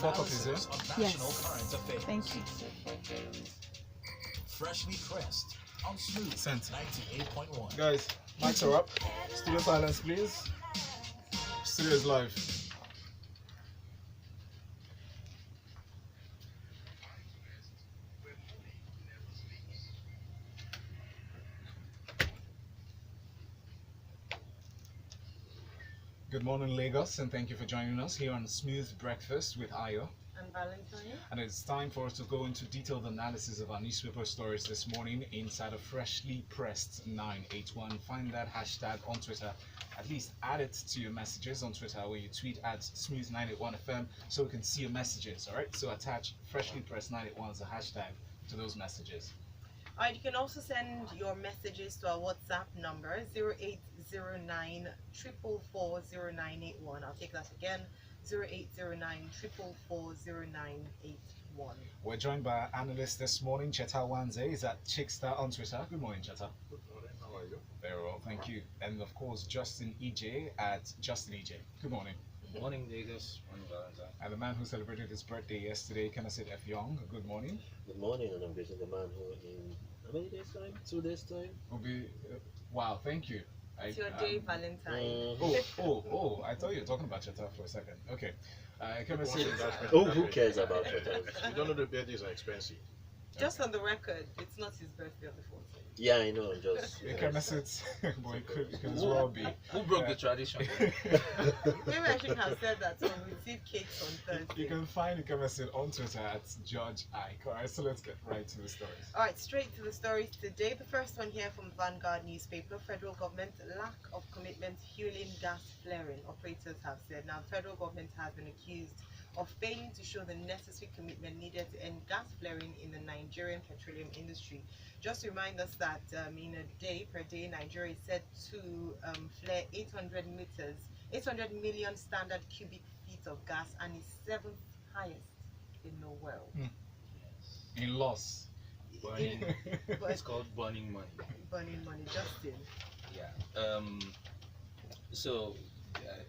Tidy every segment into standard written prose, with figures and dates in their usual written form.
Photocopies, analysis yeah? of national Yes. current affairs. Thank you. Freshly pressed on Smooth Sent. 98.1. Guys, mics are up. Studio silence, please. Studio is live. Good morning, Lagos, and thank you for joining us here on Smooth Breakfast with Ayo. And Valentine. And it's time for us to go into detailed analysis of our newspaper stories this morning inside of Freshly Pressed 981. Find that hashtag on Twitter. At least add it to your messages on Twitter where you tweet at Smooth981FM so we can see your messages, alright? So attach Freshly Pressed 981 as a hashtag to those messages. Alright, you can also send your messages to our WhatsApp number 0809 444 0981. I'll take that again, 0809 444 0981. We're joined by our analyst this morning, Cheta Nwaeze. Is at Chickstar on Twitter. Good morning, Cheta. Good morning, how are you? Very well, thank you. And of course, Justin Ijeh at Justin Ijeh. Good morning. Morning, Lagos. Morning, Valentine. And the man who celebrated his birthday yesterday, Ikemesit Effiong. Good morning. Good morning, and I'm greeting the man who in how many days time? 2 days time? Will be wow, thank you. It's your day, Valentine. I thought you were talking about Cheta for a second. Okay. Ikemesit is Oh, who cares about it? You don't know the birthdays are expensive. Just on the record, it's not his birthday on the 14th. Yeah, I know, just Ikemesit, boy, it could as well be. Who broke the tradition? Maybe I shouldn't have said that, so we receive cakes on Thursday. You can find Ikemesit on Twitter at Judge Ike. Alright, so let's get right to the stories. Alright, straight to the stories today. The first one here from Vanguard newspaper. Federal government lack of commitment fueling gas flaring, operators have said. Now, the federal government has been accused of failing to show the necessary commitment needed to end gas flaring in the Nigerian petroleum industry. Just to remind us that in a day, per day, Nigeria is said to flare 800 million standard cubic feet of gas, and is 7th highest in the world. In loss. Burning. But It's called burning money. burning money, Justin. Yeah. So,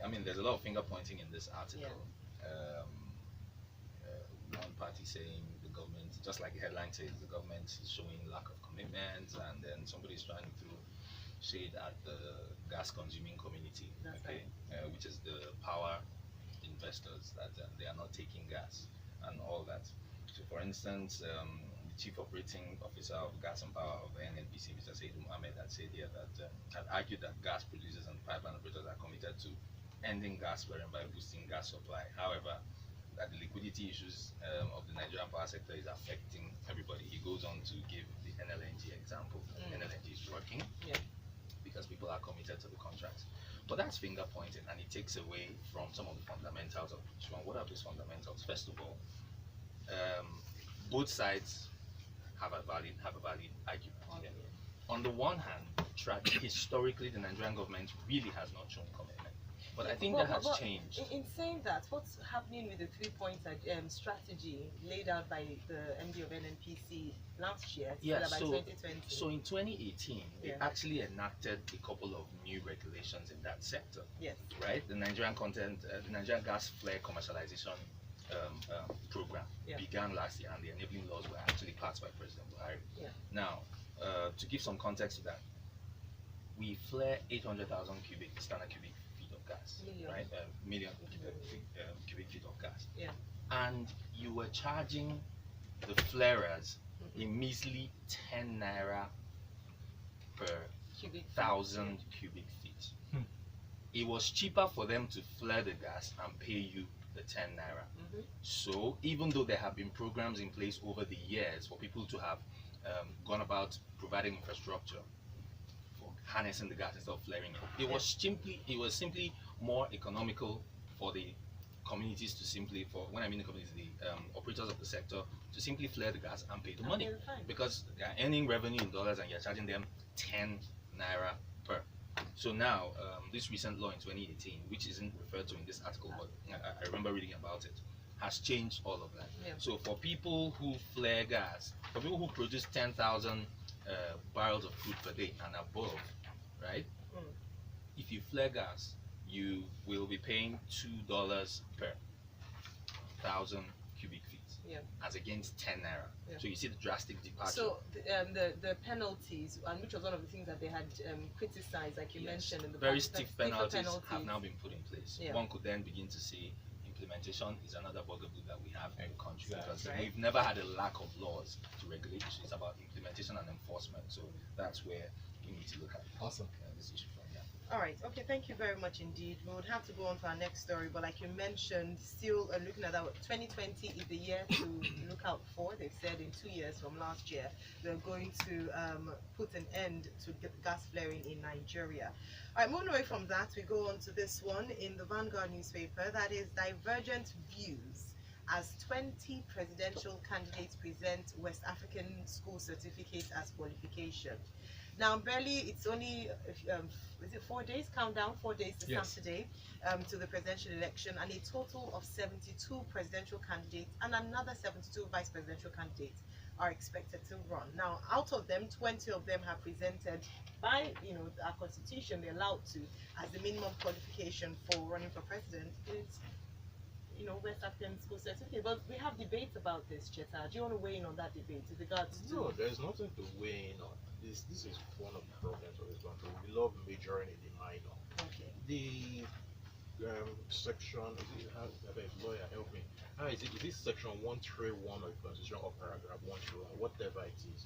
I mean, there's a lot of finger pointing in this article. One party saying the government, just like the headline says, the government is showing lack of commitment, and then somebody's trying to shade at the gas consuming community, That's which is the power investors that they are not taking gas and all that. So, for instance, the chief operating officer of gas and power of NNRC, Mr. Said Mohammed, had said here that had argued that gas producers and pipeline operators are committed to ending gas flaring by boosting gas supply. However, that the liquidity issues of the Nigerian power sector is affecting everybody. He goes on to give the NLNG example. NLNG is working because people are committed to the contracts. But that's finger pointing, and it takes away from some of the fundamentals of each one. What are those fundamentals? First of all, both sides have a valid argument. On the one hand, historically, the Nigerian government really has not shown commitment. But I think that has changed. In saying that, what's happening with the 3-point strategy laid out by the MD of NNPC last year, by 2020? So in 2018, they actually enacted a couple of new regulations in that sector. Yes. Right? The Nigerian gas flare commercialization program began last year, and the enabling laws were actually passed by President Buhari. Yeah. Now, to give some context to that, we flare 800,000 standard cubic feet of gas, right? Million cubic feet of gas. Yeah. And you were charging the flarers a measly 10 naira per 1,000 cubic feet. It was cheaper for them to flare the gas and pay you the 10 naira. So even though there have been programs in place over the years for people to have gone about providing infrastructure for harnessing the gas instead of flaring it, it was simply more economical for the communities to simply, when I mean the communities, the operators of the sector, to simply flare the gas and pay the money, because they are earning revenue in dollars and you're charging them 10 naira per. So now, this recent law in 2018, which isn't referred to in this article, but I remember reading about it, has changed all of that. So for people who flare gas, for people who produce 10,000 barrels of crude per day and above, right? If you flare gas, you will be paying $2 per 1,000 cubic feet, Yeah. as against 10 naira. Yeah. So you see the drastic departure. So the penalties, and which was one of the things that they had criticized, like you Yes. mentioned in the Very past, stiff stiffer penalties have now been put in place. Yeah. One could then begin to say implementation is another bugaboo that we have in the country, because Right. we've never had a lack of laws to regulate issues. It's about implementation and enforcement. So that's where we need to look at Awesome. this issue from. Yeah. All right. Okay. Thank you very much indeed. We would have to go on to our next story, but like you mentioned, still looking at that, 2020 is the year to look out for. They've said in 2 years from last year, they're going to put an end to gas flaring in Nigeria. All right. Moving away from that, we go on to this one in the Vanguard newspaper. That is Divergent views as 20 presidential candidates present West African school certificates as qualification. Now, barely, it's only, is it 4 days? Countdown, 4 days to Yes. Saturday to the presidential election, and a total of 72 presidential candidates and another 72 vice presidential candidates are expected to run. Now, out of them, 20 of them have presented by, our constitution, they're allowed to, as the minimum qualification for running for president is, West African school certificate. But we have debates about this, Cheta. Do you want to weigh in on that debate with regards to? No, there's nothing to weigh in on. This is one of the problems of this country. We love majoring in the minor. Okay. The section, lawyer, help me. Is this section 131 of the Constitution or paragraph 131, whatever it is?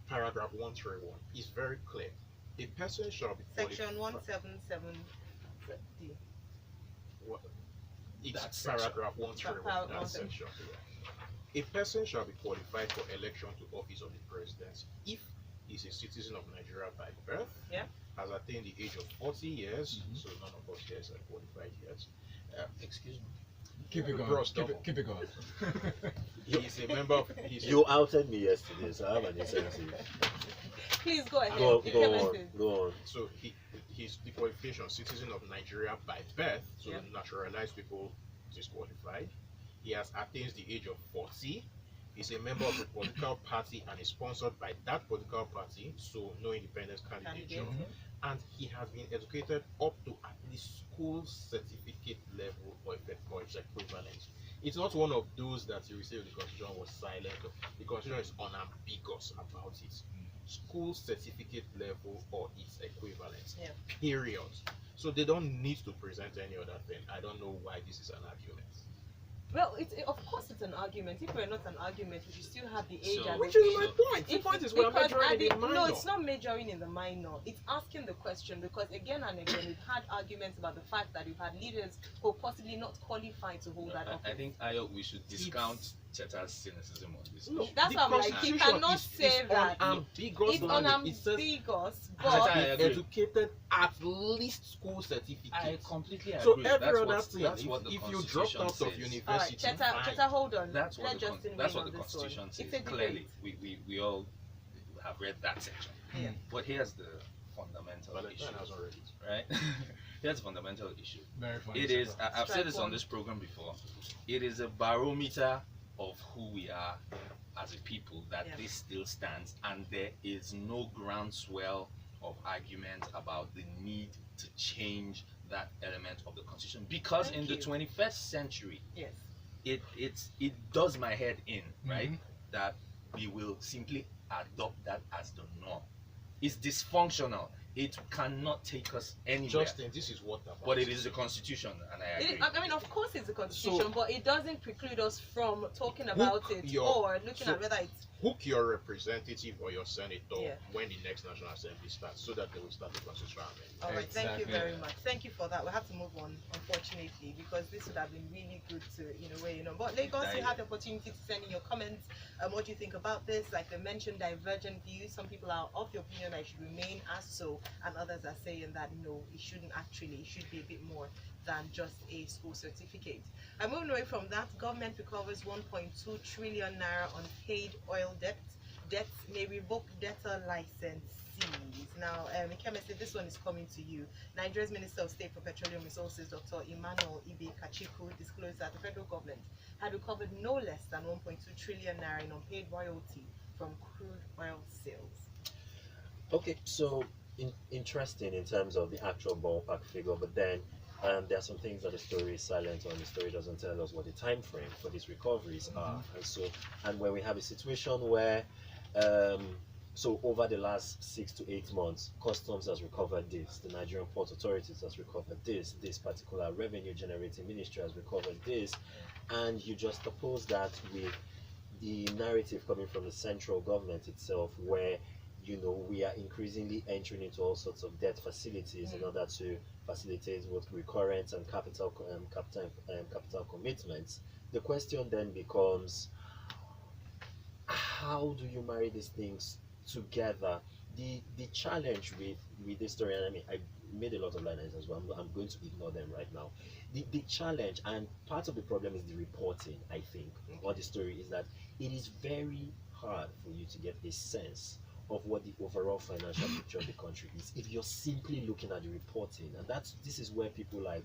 Paragraph 131 is very clear. A person shall be Section qualified. 177D. It's That section. paragraph 131. Paragraph That 131. section. A person shall be qualified for election to office of the presidency if he is a citizen of Nigeria by birth, Yeah. has attained the age of 40 years, Mhm. so none of us here are qualified yet. Excuse me. Keep it going. Bros, Keep don't. it going. He is a member of. He's You outed me yesterday, so I have an incentive. Please go ahead. Go Ikemesit. on, go on. So he's the qualification citizen of Nigeria by birth, so Yeah. naturalized people disqualified. He has attained the age of 40. He's a member of a political party and is sponsored by that political party, so no independent candidature. Candidate. And he has been educated up to at least school certificate level or its equivalent. It's not one of those that you will say the Constitution was silent. The Constitution is unambiguous about it. School certificate level or its equivalent. Yeah. Period. So they don't need to present any other thing. I don't know why this is an argument. Well, of course it's an argument. If we're not an argument, we should still have the age So- and Which the is my point. The If- point is we're because majoring at in the the- minor. No, it's not majoring in the minor. It's asking the question because again and again we've had arguments about the fact that we've had leaders who are possibly not qualified to hold that office. I think Ayo, we should discount Cheta's cynicism on this. No, issue. That's the what I'm like, you Constitution cannot is say that. unambiguous It's language. It says unambiguous, I but agree. educated at least school certificate. I completely So agree. every That's other what, thing, that's what the if you dropped Constitution out of says. all right, university, Cheta, fine. hold on. That's what Let the, Justin that's weigh what on the this one. Constitution It's says. a debate. Clearly, we all have read that section. Yeah. But here's the fundamental Valentine issue, has already. right? Here's the fundamental issue. Very funny. It is, Cheta. I've said this Strike on one. this program before, it is a barometer of who we are as a people that Yeah. this still stands, and there is no groundswell of argument about the need to change that element of the Constitution, because Thank in the you. 21st century, Yes. it does my head in, right? Mhm. That we will simply adopt that as the norm. It's dysfunctional. It cannot take us anywhere. Justin, this is what about But it is the Constitution, and I agree. I mean, of course, it's the Constitution, but it doesn't preclude us from talking about it your- or looking so- at whether it's Hook your representative or your senator Yeah. when the next National Assembly starts, so that they will start the constitutional amendment. all right. Thank you Exactly. very much. Thank you for that. We have to move on, unfortunately, because this would have been really good to, in a way, But Lagos, you had the opportunity to send in your comments. What do you think about this? Like I mentioned, divergent views. Some people are of the opinion that it should remain as so, and others are saying that no, it shouldn't actually. It should be a bit more than just a school certificate. And moving away from that, government recovers 1.2 trillion naira on paid oil debt. Debts may revoke debtor licensees. Now, Ikemesit, this one is coming to you. Nigeria's Minister of State for Petroleum Resources, Dr. Emmanuel Ibe Kachiku, disclosed that the federal government had recovered no less than 1.2 trillion naira in unpaid royalty from crude oil sales. Okay, so interesting in terms of the actual ballpark figure, but then And there are some things that the story is silent on. The story doesn't tell us what the time frame for these recoveries are. And when we have a situation where so over the last 6 to 8 months, customs has recovered this, the Nigerian port authorities has recovered this particular revenue generating ministry has recovered this, and you just oppose that with the narrative coming from the central government itself, where we are increasingly entering into all sorts of debt facilities in order to facilitate both recurrent and capital commitments. The question then becomes, how do you marry these things together? The challenge with this story, and I mean, I made a lot of lines as well, I'm going to ignore them right now. The challenge, and part of the problem, is the reporting, I think, on the story, is that it is very hard for you to get a sense of what the overall financial picture of the country is if you're simply looking at the reporting. And this is where people like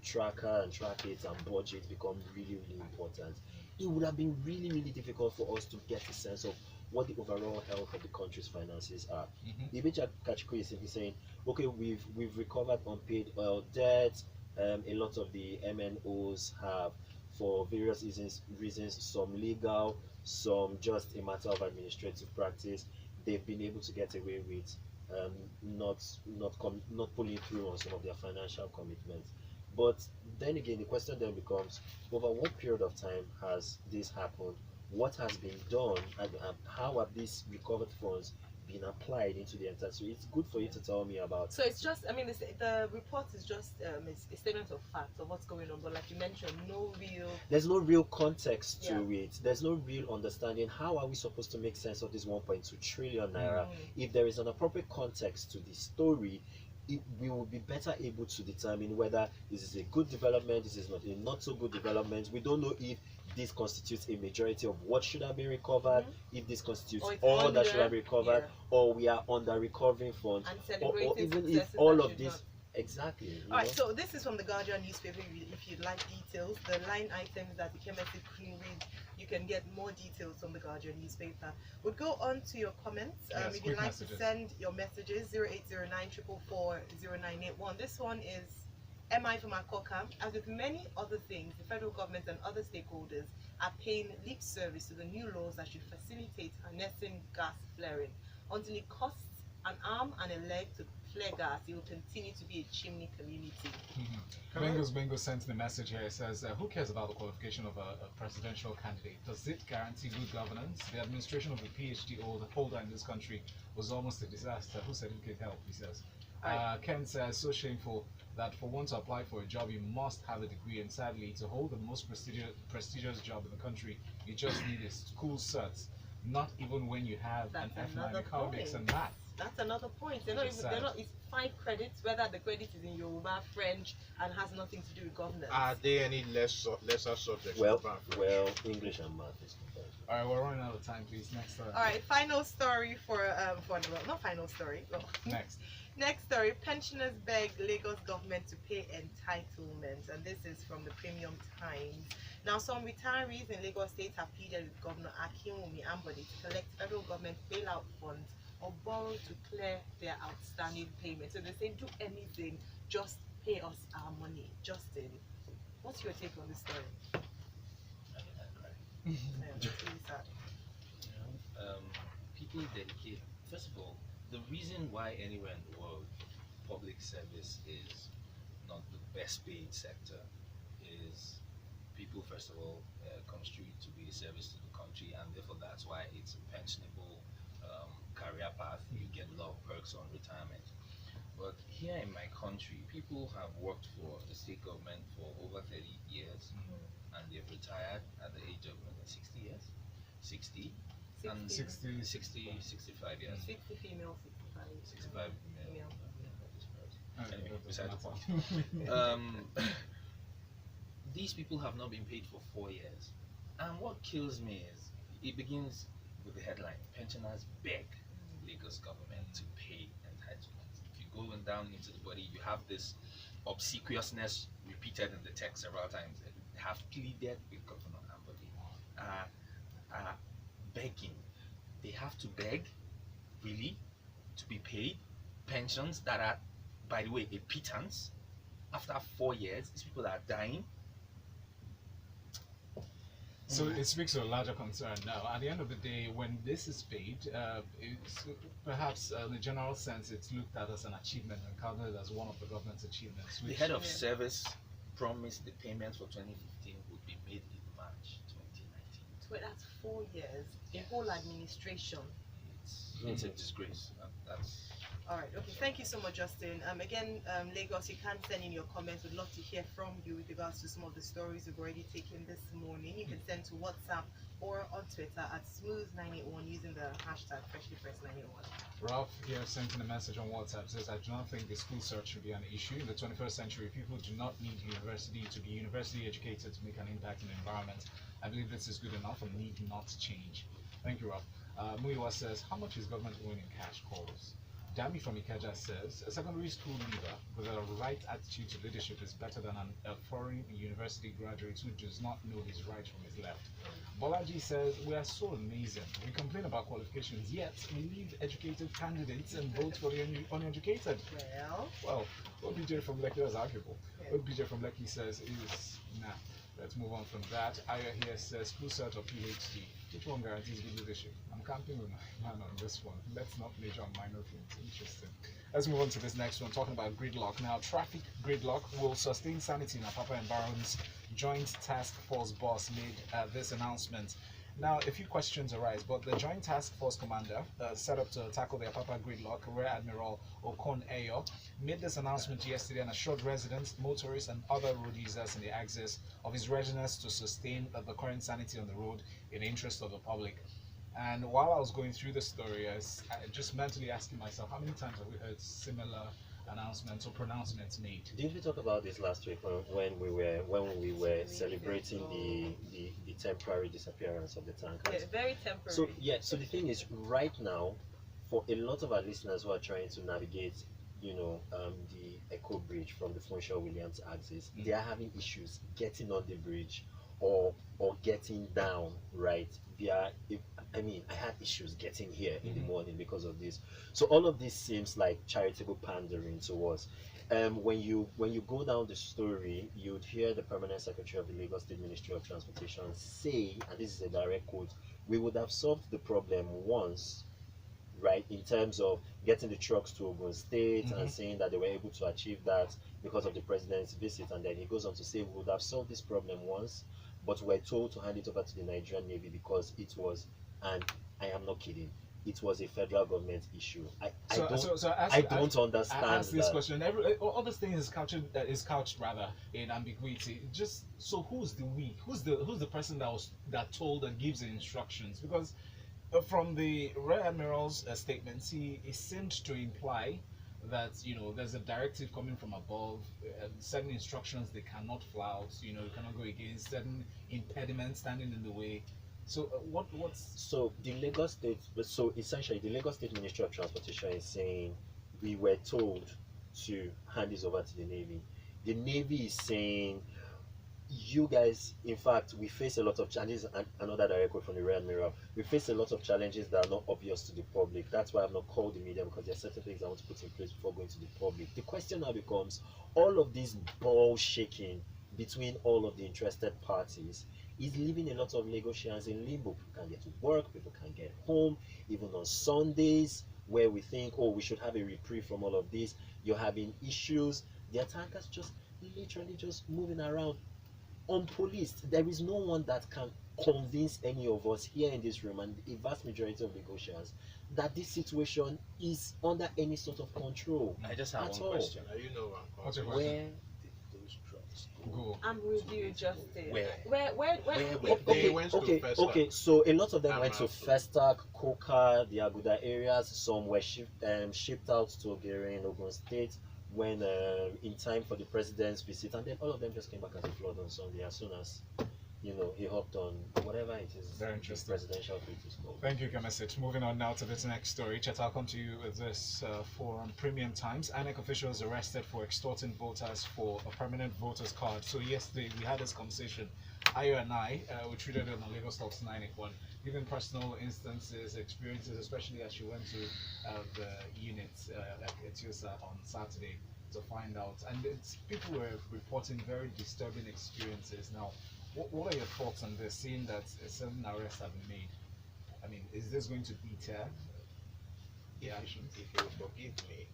tracker and track it and budget become really, really important. It would have been really, really difficult for us to get a sense of what the overall health of the country's finances are. Ijeh is simply saying, okay, we've recovered unpaid oil debt. A lot of the MNOs have, for various reasons, some legal, some just a matter of administrative practice, they've been able to get away with not pulling through on some of their financial commitments. But then again, the question then becomes, over what period of time has this happened? What has been done, and how have these recovered funds been applied into the entire? So it's good for you to tell me about. So it's just, I mean, the report is just a statement of fact of what's going on, but like you mentioned, there's no real context to it. There's no real understanding. How are we supposed to make sense of this 1.2 trillion naira? If there is an appropriate context to the story, we will be better able to determine whether this is a good development, this is not so good development. We don't know if this constitutes a majority of what should have been recovered, if this constitutes all that should have been recovered, or we are under recovering funds, or even if all of this. Exactly. Alright, so this is from the Guardian newspaper. If you'd like details, the line items that Ikemesit read, you can get more details from the Guardian newspaper. We'll go on to your comments. If you'd like to send your messages, 0809 444 0981. This one is MI from Akoka. As with many other things, the federal government and other stakeholders are paying lip service to the new laws that should facilitate harnessing gas flaring. Until it costs an arm and a leg to flare gas, it will continue to be a chimney community. Bingo sent the message here. It says, who cares about the qualification of a presidential candidate? Does it guarantee good governance? The administration of a PhD holder in this country was almost a disaster. Who said who could help? He says. Ken says, so shameful that for one to apply for a job, you must have a degree, and sadly, to hold the most prestigious job in the country, you just need a school cert. Not even when you have an F9 economics and math. That's another point. It's 5 credits, whether the credit is in Yoruba, French, and has nothing to do with governance. Are there any lesser subjects? Well, English and math is compulsory. Alright, we're running out of time, please. Next story. Alright, final story not final story. Next story, pensioners beg Lagos government to pay entitlements, and this is from the Premium Times. Now, some retirees in Lagos State have pleaded with Governor Akinwumi Ambode to collect federal government bailout funds or borrow to clear their outstanding payments. So they say, do anything, just pay us our money. Justin, what's your take on this story? People dedicate, first of all, the reason why anywhere in the world public service is not the best paid sector is people, first of all, construe it to be a service to the country, and therefore that's why it's a pensionable career path. You get a lot of perks on retirement. But here in my country, people have worked for the state government for over 30 years, and they've retired at the age of 60 years, 60, 60. and 60, 65 years. 60 female, 65 male. Anyway, Okay, beside the point. These people have not been paid for 4 years. And what kills me is, it begins with the headline, pensioners beg Lagos government to pay entitlements. If you go down into the body, you have this obsequiousness repeated in the text several times. They have pleaded with Governor Ambode, begging. They have to beg, really, to be paid pensions that are, by the way, a pittance. After 4 years, these people are dying. So it speaks to a larger concern now. At the end of the day, when this is paid, it's perhaps in a general sense, it's looked at as an achievement and counted as one of the government's achievements. The Which, head of service promised the payments for 2015 would be made in March 2019. So that's 4 years. The whole administration. It's a disgrace. That's All right. Okay. Thank you so much, Justin. Again, Lagos, you can send in your comments. We'd love to hear from you with regards to some of the stories we've already taken this morning. You can send to WhatsApp or on Twitter at smooth981 using the hashtag freshlypress981. Ralph here sent in a message on WhatsApp, says, I do not think the school search should be an issue. In the 21st century, people do not need university to be university educated to make an impact in the environment. I believe this is good enough and need not change. Thank you, Ralph. Muiwa says, how much is government owing in cash calls? Dami from Ikeja says, a secondary school leader with a right attitude to leadership is better than a foreign university graduate who does not know his right from his left. Bolaji says, we are so amazing. We complain about qualifications, yet we leave educated candidates and vote for the uneducated. Well, OBJ from Lekki, that's arguable. OBJ from Lekki says, is nah. Let's move on from that. Ayo here says, school search or PhD? Which one guarantees good leadership? I'm camping with my man on this one. Let's not major on minor things. Interesting. Let's move on to this next one, talking about gridlock. Now, traffic gridlock will sustain sanity in Apapa environs. Joint Task Force boss made this announcement. Now, a few questions arise, but the Joint Task Force commander set up to tackle the Apapa gridlock, Rear Admiral Okon Ayo, made this announcement yesterday and assured residents, motorists, and other road users in the axis of his readiness to sustain the current sanity on the road in the interest of the public. And while I was going through the story, I was just mentally asking myself, how many times have we heard similar announcements or pronouncements made? Didn't we talk about this last week when we were celebrating the temporary disappearance of the tankers? Yeah, very temporary. So yeah, so the thing is, right now, for a lot of our listeners who are trying to navigate, the Echo Bridge from the Funshaw Williams axis, they are having issues getting on the bridge or getting down, right? I had issues getting here in the morning because of this. So all of this seems like charitable pandering to us. When you go down the story, you'd hear the Permanent Secretary of the Lagos State Ministry of Transportation say, and this is a direct quote, we would have solved the problem once, right, in terms of getting the trucks to Ogun State and saying that they were able to achieve that because of the president's visit. And then he goes on to say, we would have solved this problem once, but we're told to hand it over to the Nigerian Navy because it was, and I am not kidding, it was a federal government issue. I don't understand. I ask this question. All this thing is couched in ambiguity. Just so who's the we? Who's the person that told and gives the instructions? Because from the Rear Admiral's statements, he seemed to imply that there's a directive coming from above, certain instructions they cannot flout. You cannot go against certain impediments standing in the way. So so the Lagos State, so essentially the Lagos State Ministry of Transportation is saying we were told to hand this over to the Navy. The Navy is saying, you guys, in fact, we face a lot of challenges, and another direct quote from the Rear Admiral, we face a lot of challenges that are not obvious to the public. That's why I've not called the media, because there are certain things I want to put in place before going to the public. The question now becomes, all of this ball shaking between all of the interested parties is leaving a lot of Lagosians in limbo. People can't get to work, people can't get home, even on Sundays, where we think, oh, we should have a reprieve from all of this. You're having issues. The attackers just literally just moving around unpoliced. There is no one that can convince any of us here in this room and a vast majority of Lagosians that this situation is under any sort of control. I just have one question. What's your question? Where Those trucks Go. I'm with you, Justin. Where? Okay, so a lot of them went to Amasu. Festac, Koka, the Aguda areas. Some were shipped out to Ogere in Ogun State when in time for the president's visit, and then all of them just came back as a flood on Sunday as soon as he hopped on whatever it is. Very the interesting. presidential fleet is called. Thank you, Ikemesit. Moving on now to this next story. Cheta, I'll come to you with this for Premium Times. INEC officials arrested for extorting voters for a permanent voters card. So yesterday we had this conversation, Ayo and I, we treated it on Lagos Talks 981, given personal instances, experiences, especially as she went to the unit at Etiosa on Saturday. to find out. And it's people were reporting very disturbing experiences. Now, what are your thoughts on this? Seeing that certain arrests have been made, I mean, is this going to deter the actions? If you forgive me,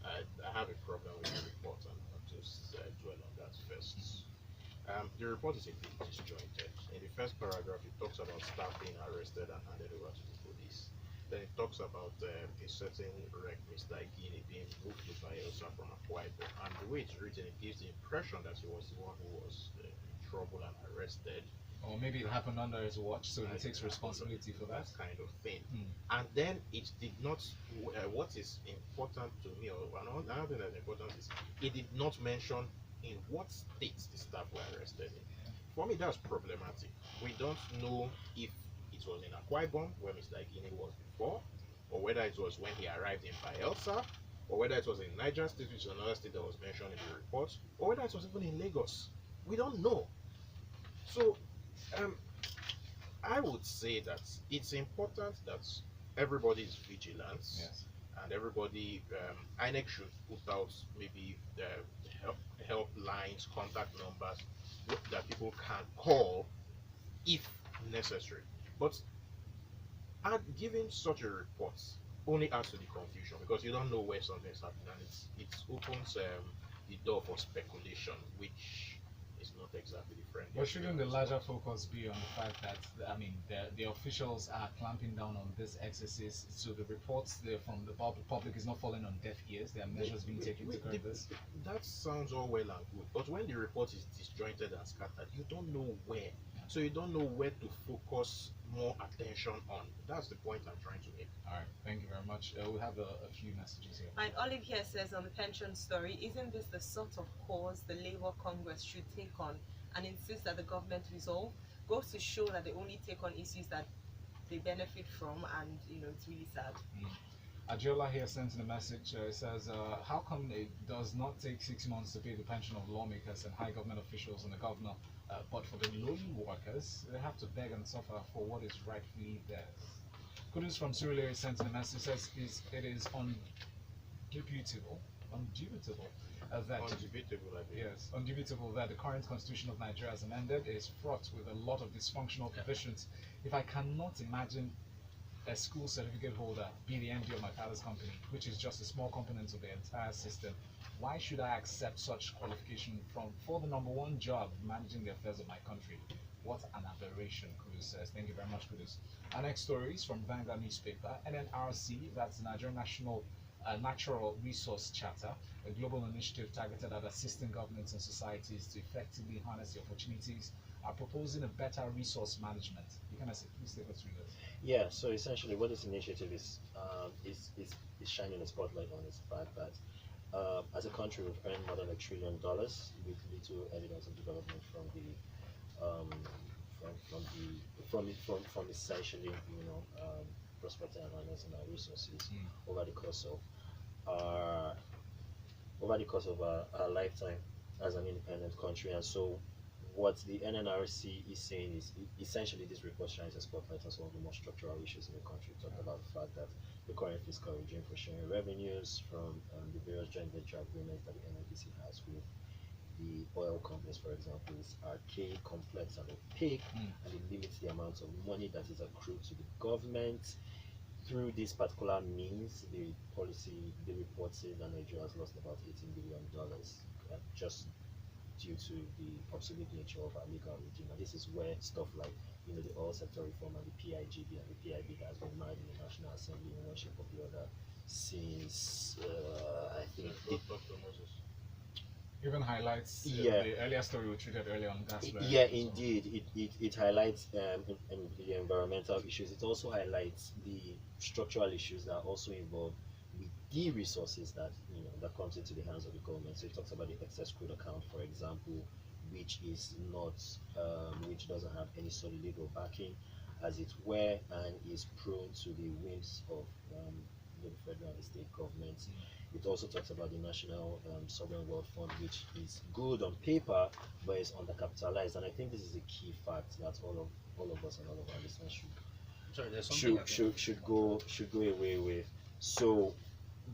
I have a problem with the report, and I'll just dwell on that first. The report is a bit disjointed. In the first paragraph, it talks about staff being arrested and handed over to the police. Then it talks about a certain wreck, Mr. Ijeh, being moved to Bayelsa from Akwa Ibom. And the way it's written, it gives the impression that he was the one who was in trouble and arrested. Or maybe it happened under his watch, so he takes responsibility for that. Kind of thing. Hmm. And then it did not, what is important to me, or another thing that's important is, it did not mention in what states the staff were arrested in. For me, that's problematic. We don't know if it was in Akwa Ibom, where Mr. Ijeh was before, or whether it was when he arrived in Bayelsa, or whether it was in Niger State, which is another state that was mentioned in the report, or whether it was even in Lagos. We don't know. So, I would say that it's important that everybody is vigilant, Yes. and everybody, INEC should put out maybe the help lines, contact numbers that people can call if necessary. But giving such a report only adds to the confusion, because you don't know where something is happening, and it opens the door for speculation, which is not exactly the friendly. But shouldn't the larger focus be on the fact that, I mean, the officials are clamping down on this excesses, so the reports from the public is not falling on deaf ears? There are measures being taken to curb this. That sounds all well and good, but when the report is disjointed and scattered, you don't know where. So you don't know where to focus more attention on. That's the point I'm trying to make. All right, thank you very much. We have a few messages here. And Olive here says on the pension story, isn't this the sort of cause the Labour Congress should take on and insist that the government resolve? Goes to show that they only take on issues that they benefit from, and it's really sad. Adiola here sent in a message. It says, how come it does not take 6 months to pay the pension of lawmakers and high government officials and the governor, but for the lowly workers, they have to beg and suffer for what is rightfully theirs? Kudus from Surulere sent in a message. Says it is undubitable that Undebatable, I think. yes, undubitable that the current constitution of Nigeria, as amended, is fraught with a lot of dysfunctional provisions. If I cannot imagine a school certificate holder be the MD of my father's company, which is just a small component of the entire system, why should I accept such qualification for the number one job, managing the affairs of my country? What an aberration, Kudus says. Thank you very much, Kudus. Our next story is from Vanguard newspaper. NNRC, that's the Nigerian Natural Resource Chapter, a global initiative targeted at assisting governments and societies to effectively harness the opportunities, are proposing a better resource management. Ikemesit, please take us through this. Yeah, so essentially what this initiative is shining a spotlight on is the fact that as a country we've earned more than $1 trillion with little evidence of development from essentially prospecting and harnessing our resources over the course of our lifetime as an independent country. And so what the NNRC is saying is essentially this report shines a spotlight on some of the more structural issues in the country. Talk about the fact that the current fiscal regime for sharing revenues from the various joint venture agreements that the NNPC has with the oil companies, for example, is archaic, complex, and opaque, and it limits the amount of money that is accrued to the government. Through this particular means, the report says that Nigeria has lost about $18 billion just due to the obsolete nature of our legal regime. And this is where stuff like the oil sector reform and the PIGB and the PIB that has been married in the National Assembly in one shape or the other since I think Even highlights the earlier story we treated earlier on gas flaring. Yeah, indeed. It highlights the environmental issues. It also highlights the structural issues that are also involved with the resources that that comes into the hands of the government. So it talks about the excess crude account, for example, which is not which doesn't have any solid legal backing, as it were, and is prone to the whims of the federal and the state governments. It also talks about the National Sovereign Wealth Fund, which is good on paper, but is undercapitalized. And I think this is a key fact that all of us and all of our listeners should go away with. So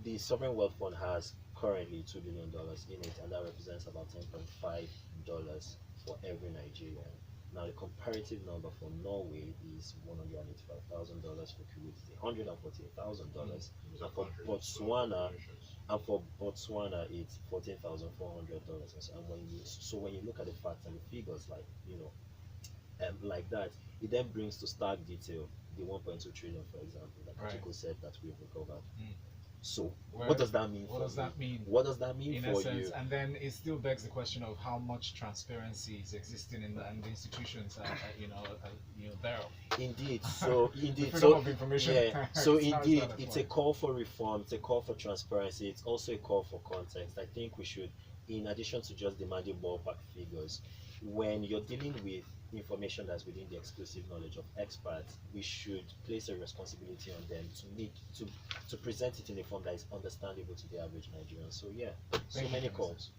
the Sovereign Wealth Fund has currently $2 billion in it, and that represents about $10.5 for every Nigerian. Now, the comparative number for Norway is $185,000 for Kuwait, $148,000, and for Botswana, it's $14,400. And when you look at the facts and the figures, like like that, it then brings to stark detail the 1.2 trillion, for example, that Kachiko said that we've recovered. So what does that mean? What does that mean? What does that mean in for essence? you? And then it still begs the question of how much transparency is existing in the institutions, thereof. Indeed. So indeed. Freedom So of information. yeah. So It's indeed, not it's a call for reform. It's a call for transparency. It's also a call for context. I think we should, in addition to just demanding ballpark figures, when you're dealing with information that's within the exclusive knowledge of experts, we should place a responsibility on them to present it in a form that is understandable to the average Nigerian. So yeah, so many calls.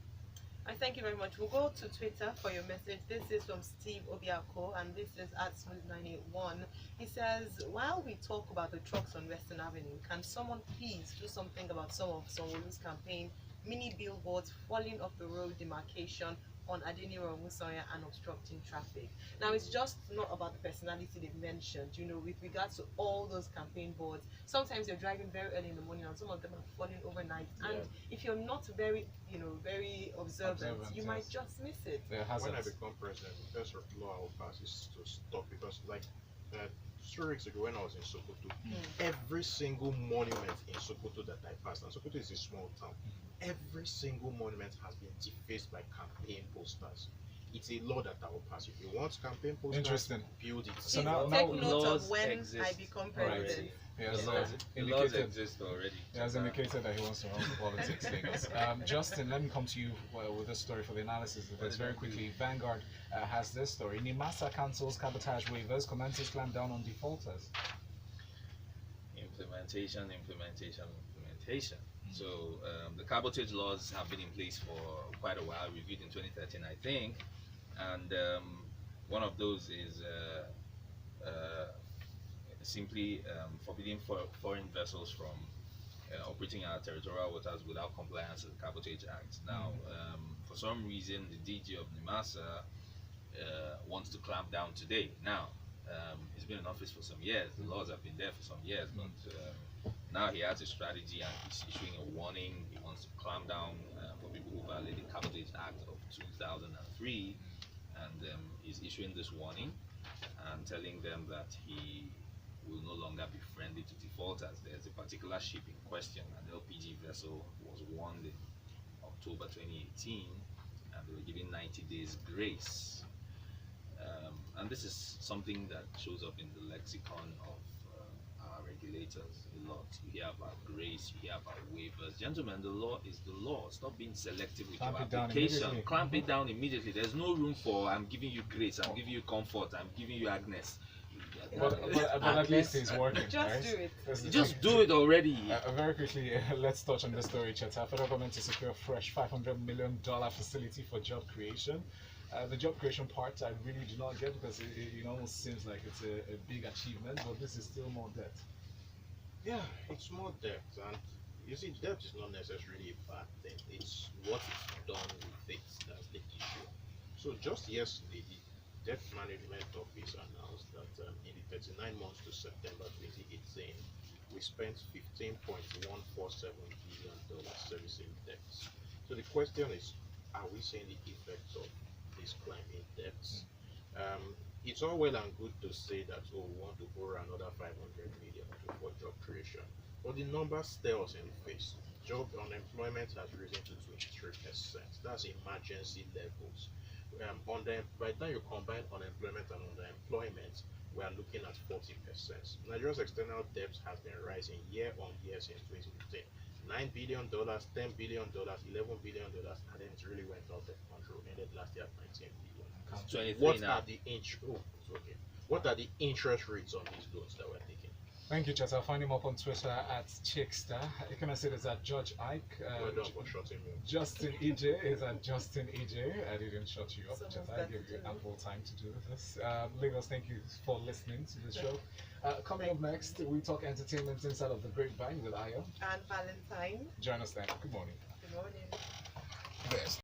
I thank you very much. We'll go to Twitter for your message. This is from Steve Obiako, and this is at Smooth981. He says, while we talk about the trucks on Western Avenue, can someone please do something about some of Sanwo-Olu's campaign mini billboards falling off the road demarcation on Adeniro Musoya and obstructing traffic? Now, it's just not about the personality they've mentioned, with regards to all those campaign boards. Sometimes you're driving very early in the morning and some of them are falling overnight. And if you're not very, very observant, you might just miss it. When I become president, the first law I will pass is to stop, because 3 weeks ago when I was in Sokoto, every single monument in Sokoto that I passed, and Sokoto is a small town, every single monument has been defaced by campaign posters. It's a law that I will pass. If you want campaign posters, build it. So now take note laws of when exist I become president. The laws exist already. He has indicated that he wants to run for politics, Lagos. Justin, let me come to you with this story for the analysis of this very quickly. Vanguard has this story. NIMASA cancels cabotage waivers, commences clamp down on defaulters. Implementation. So the cabotage laws have been in place for quite a while, reviewed in 2013, I think, and one of those is simply forbidding foreign vessels from operating our territorial waters without compliance with the Cabotage Act. Now, for some reason, the DG of NIMASA wants to clamp down today. Now, he's been in office for some years. The laws have been there for some years, but now he has a strategy and he's issuing a warning. He wants to clamp down for people who violate the Cabotage Act of 2003, and he's issuing this warning and telling them that he will no longer be friendly to defaulters. There's a particular ship in question, an LPG vessel, was warned in October 2018, and they were given 90 days grace. And this is something that shows up in the lexicon of our regulators a lot. You hear about grace, you hear about waivers. Gentlemen, the law is the law. Stop being selective with your application. Clamp it down immediately. There's no room for I'm giving you grace, I'm giving you comfort, I'm giving you Agnes. But at least it's working. Just do it. Just do it already. Very quickly, let's touch on this story, Cheta. Federal government to secure a fresh $500 million facility for job creation. The job creation part I really do not get, because it almost seems like it's a big achievement, but this is still more debt. Yeah, it's more debt, and you see, debt is not necessarily a bad thing. It's what it's done with it that's the issue. So just yesterday, the Debt Management Office announced that in the 39 months to September 2018, we spent $15.147 billion servicing debts. So the question is, are we seeing the effects of this climb in debts? It's all well and good to say that, we want to borrow another 500 million for job creation, but the numbers stare us in the face. Job unemployment has risen to 23%. That's emergency levels. By the time you combine unemployment and underemployment, we are looking at 40%. Nigeria's external debt has been rising year on year since 2015. $9 billion, $10 billion, $11 billion, and then it really went out of control. Ended last year at 19 billion. What are the What are the interest rates on these loans that we're taking? Thank you, Cheta. Find him up on Twitter at Chickster. Ikemesit is at Judge Ike. Justin Ijeh is at Justin Ijeh. I didn't shut you up, Cheta. I gave you ample time to do this. Lagos, thank you for listening to the show. Coming up next, we talk entertainment inside of the Grapevine with Ayo and Valentine. Join us then. Good morning. Good morning. morning. Best.